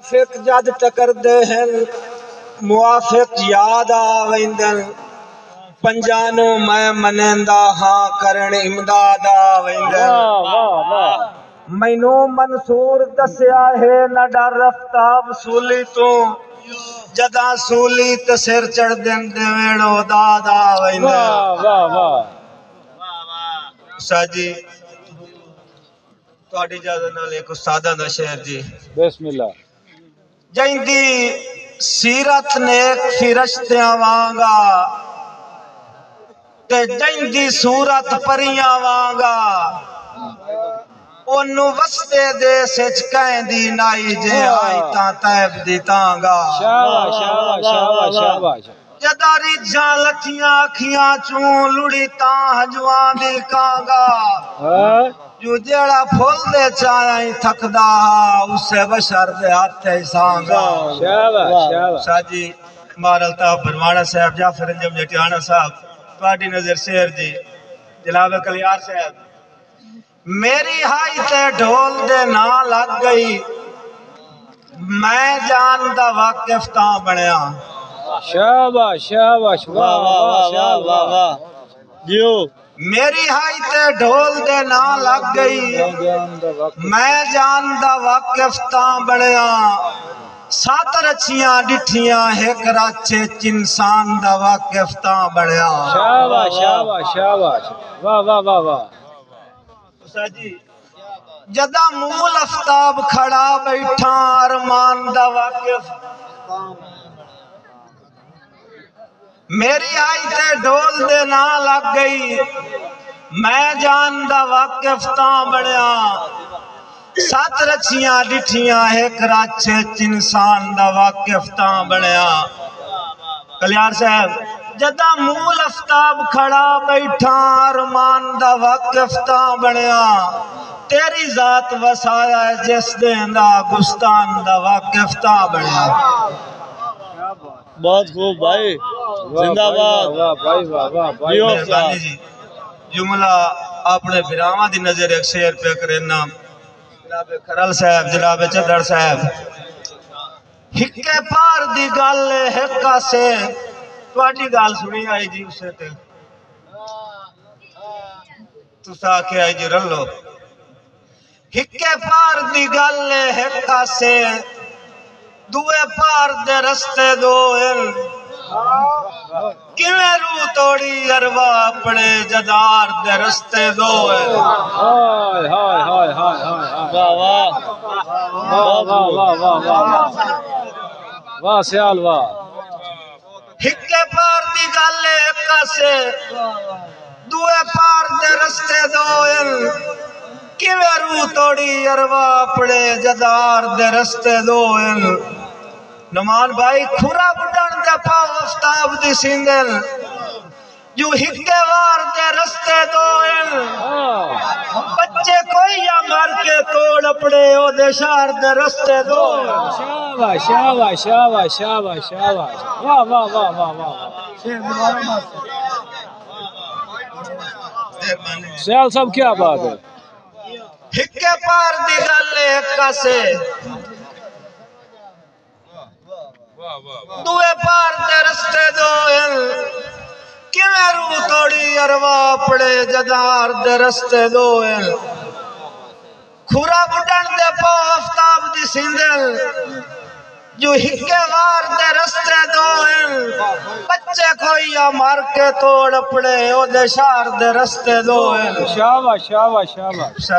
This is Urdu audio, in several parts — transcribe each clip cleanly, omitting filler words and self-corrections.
منافق جد ٹکر دے ہیں موافق یاد آویندن پنجانو میں منندہ ہاں کرن امداد آویندن مینوں منصور دسیا ہے نہ ڈر رفتاب سولی تو جدا سولی تے سر چڑھ دین دیویڑو داد آویندن ساجی تواڈی اجازت نال ایک استادہ دا شعر جی بسم اللہ جیندی سیرت نیک فرشتیاں وانگا تے جیندی صورت پریاں وانگا اونوں وستے دے سچ کہندی نائی جے آئی تاں تیب دی تانگا شاباش شاباش شاباش شاباش جداری جاں لٹھیاں اکھیاں چون لڑی تاں ہجواں دی کانگا جو جیڑا پھول دے چاہیں تھکدا اسے بشر دے ہاتھ سانگا شاباش شاباش ساجی مار الطاف بھروانا صاحب جعفر انجم جٹیانہ صاحب تواڈی نظر شعر جی جناب کلیار صاحب میری ہائی تے ڈھول دے نا لگ گئی میں جان دا واقف تاں بنیا شاباش شاباش واہ واہ واہ واہ جیو میری ہائی تے ڈھول دے نا لگ گئی میں جان دا واقف تاں بنیا سات رچیاں ڈٹھیاں ایک راچے چنسان دا واقف تاں بنیا شاباش شاباش شاباش واہ واہ واہ واہ جدا مول افتاب کھڑا بیٹھا ارمان دا واقف میری آئی تے ڈھول دے نا لگ گئی میں جان دا واقف تاں بنیا سات رچیاں ڈٹھیاں ایک راچے چنسان دا واقف تاں بنیا کلیار صاحب جدا مول افتاب کھڑا بیٹھا ارمان دا واقف تاں بنیا تیری ذات وسایا ہے جس دیندا گستان دا واقف تاں بنیا بہت خوب بھائی زندہ باد واہ بھائی واہ واہ بھائی مہربانی جی جملہ اپنے بھراواں دی نظر ایک شعر پہ کرنا جناب کھرل صاحب جناب چدر صاحب ہکے پار دی گل ہکا سے تواڈی گل سنی آئی جی اسے تے تسا کے آئی جی رلو ہکے پار دی گل ہکا سے دوے پار دے رستے دوئل کیویں روح توڑی اروا اپنے جدار دے رستے دوئل ہائے ہائے ہائے ہائے واہ واہ واہ واہ واہ واہ واہ واہ سیال واہ ہکے پار دی گل ہکا سے دوے پار دے رستے دوئل کیویں روح توڑی اروا اپنے جدار دے رستے دوئل نمان بھائی کھورا بڑھن دے پاو افتاب دی سنگل جو ہکے وار دے رستے دوئل بچے کوئی یا مر کے توڑ اپنے او دے شہر دے رستے دوئل شاباش شاباش شاباش شاباش شاباش واہ واہ واہ واہ واہ سیال صاحب کیا بات ہے ہکے پار دی گل ہکا سے دوے پار دے رستے دوئل کیویں روح توڑی اروا اپنے جدار دے رستے دوئل کھورا بڑھن دے پاو افتاب دی سندل جو ہکے وار دے رستے دوئل بچے کوئی یا مار کے توڑ اپنے او دے شہر دے رستے دوئل شاباش شاباش شاباش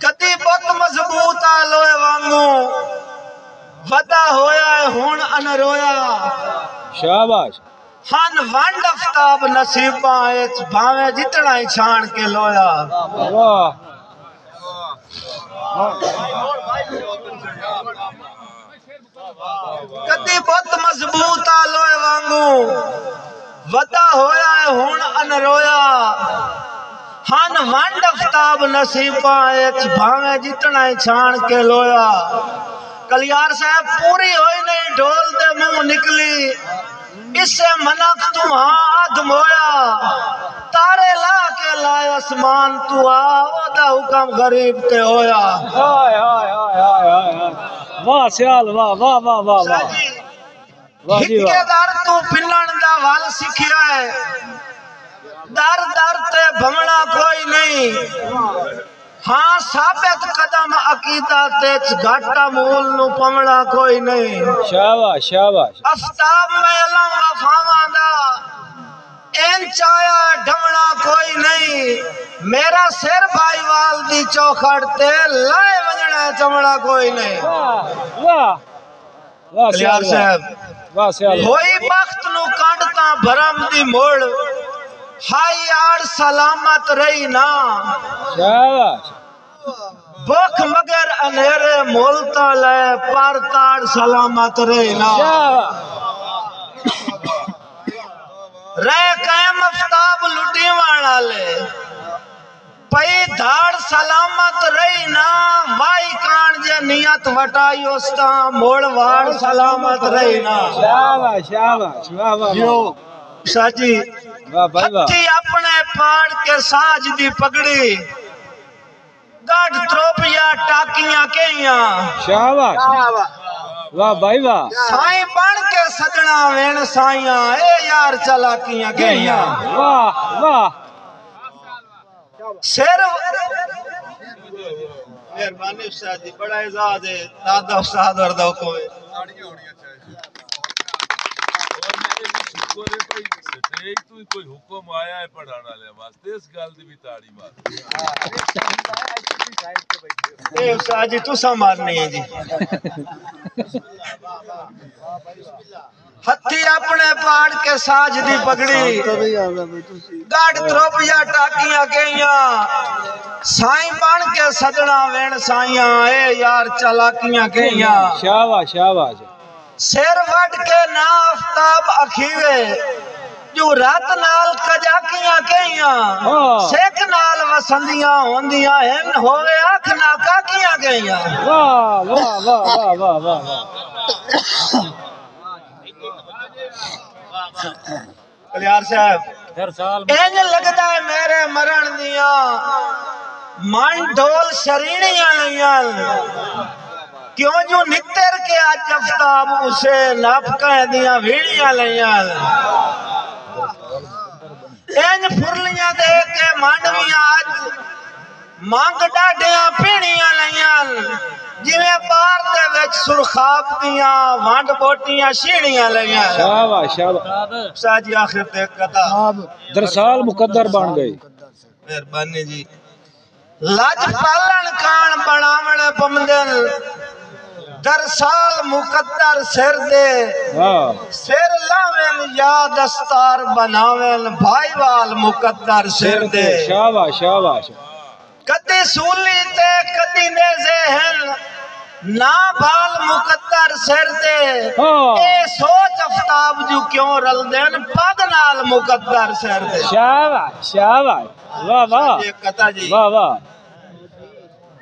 کدی بت مضبوط آلوئے وانگو ودا ہویا ہے ہون ان رویا شاباش ہن ونڈ افتاب نصیباں اچ بھاویں جتنا ہی چھان کے لویا واہ کدی بت مضبوط آلوئے وانگو ودا ہویا ہے ہون ان رویا ہن ونڈ افتاب نصیباں اچ بھاویں جتنا ہی چھان کے لویا کلیار صاحب پوری ہوئی نہیں ڈھول دے منہ نکلی اس سے منق تمہاں آدم ہویا تارے لا کے لائے اسمان تو آدھا حکم غریب تے ہویا ہائے ہائے ہائے ہائے ہائے واہ سیال واہ واہ واہ واہ واہ واہ جی ہکے واہ در تو پھلن دا وال سکھیا ہے در در تے بھمنا کوئی نہیں ہاں ثابت قدم عقیدہ تے گھاٹا مول نو پمنا کوئی نہیں شاباش شاباش افتاب میں علم وفاواں دا این چایا ڈھمنا کوئی نہیں میرا سر بھائی وال دی چوکھڑ تے لائے وجنا چمڑا کوئی نہیں واہ واہ واہ کلیار سیال صاحب واہ سیال ہوئی بخت نو کانڈتا بھرم دی موڑ ہائی آڑ سلامت رہی نا شاباش بخ مگر انہیرے مولتا لے پار تاڑ سلامت رہی نا رہ قائم افتاب لٹی وانا لے پئی دھاڑ سلامت رہی نا وائی کان جے نیت وٹائی استا موڑ وار سلامت رہی نا شاباش شاباش واہ واہ واہ ساجی واہ بھائی واہ ہتھی اپنے پاڑ کے ساج دی پگڑی گاڑ تروپیا ٹاکیاں کیاں شاباش واہ بھائی واہ سائیں بن کے سجنا وین سائیاں اے یار چلاکیاں کیاں واہ واہ سیر مہربانی استاد جی بڑا اعزاز ہے دادا استاد اور دوکو ہے کوئی حکم آیا ہے پڑھانا لے واسطے اس گل دی بھی تاڑی مار اے استاد جی تسا مارنی ہے جی ہتھی اپنے پاڑ کے ساج دی پگڑی گاڑ تروپیا ٹاکیاں کیاں سائیں بن کے سجنا وین سائیاں اے یار چلاکیاں کیاں شاباش شاباش سیر وڈ کے نا آفتاب اکھیوے جو رات نال کجاکیاں کیاں سیک نال وسندیاں ہوندیاں ہن ہوئے آنکھ نا کاکیاں کیاں واہ واہ واہ واہ واہ واہ کلیار صاحب ہر سال اینج لگدا ہے میرے مرن دیاں من ڈول شرینیاں لیاں کیوں جو نکتر کے آج افتاب اسے ناپکہ دیاں ویڑیاں لیاں اینج پھرلیاں دے کے مانڈویاں آج مانگ ڈاڈیاں پیڑیاں لیاں جویں بار دے وچ سرخاب دیاں وانڈ بوٹیاں شیڑیاں لیاں شاباش شاباش ساجی آخر تے کتا در سال مقدر بن گئی مہربانی جی لاج پالن کان بناون پمدل در سال مقدر سر دے سر لاوین یا دستار بناوین بھائی وال مقدر سر دے شاباش شاباش کدی سولی تے کدی نیزے ہیں نا بال مقدر سر دے اے سوچ افتاب جو کیوں رل دین پگ نال مقدر سر دے شاباش شاباش واہ واہ یہ کتا جی واہ واہ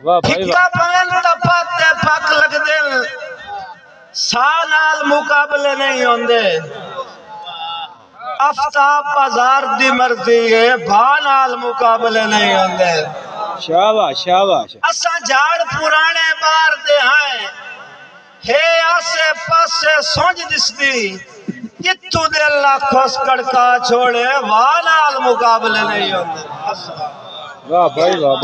واہ بھائی پھکا پین تپت تے پک لگ دل سا نال مقابلے نہیں ہوندے افتاب بازار دی مرضی ہے بھا نال مقابلے نہیں ہوندے شاباش شاباش اساں جھاڑ پرانے بار دے ہیں ہے آسے پاسے سونج دس دی جتو دے لاکھوس کڑکا چھوڑے وہاں نال مقابلے نہیں ہوندے واہ بھائی واہ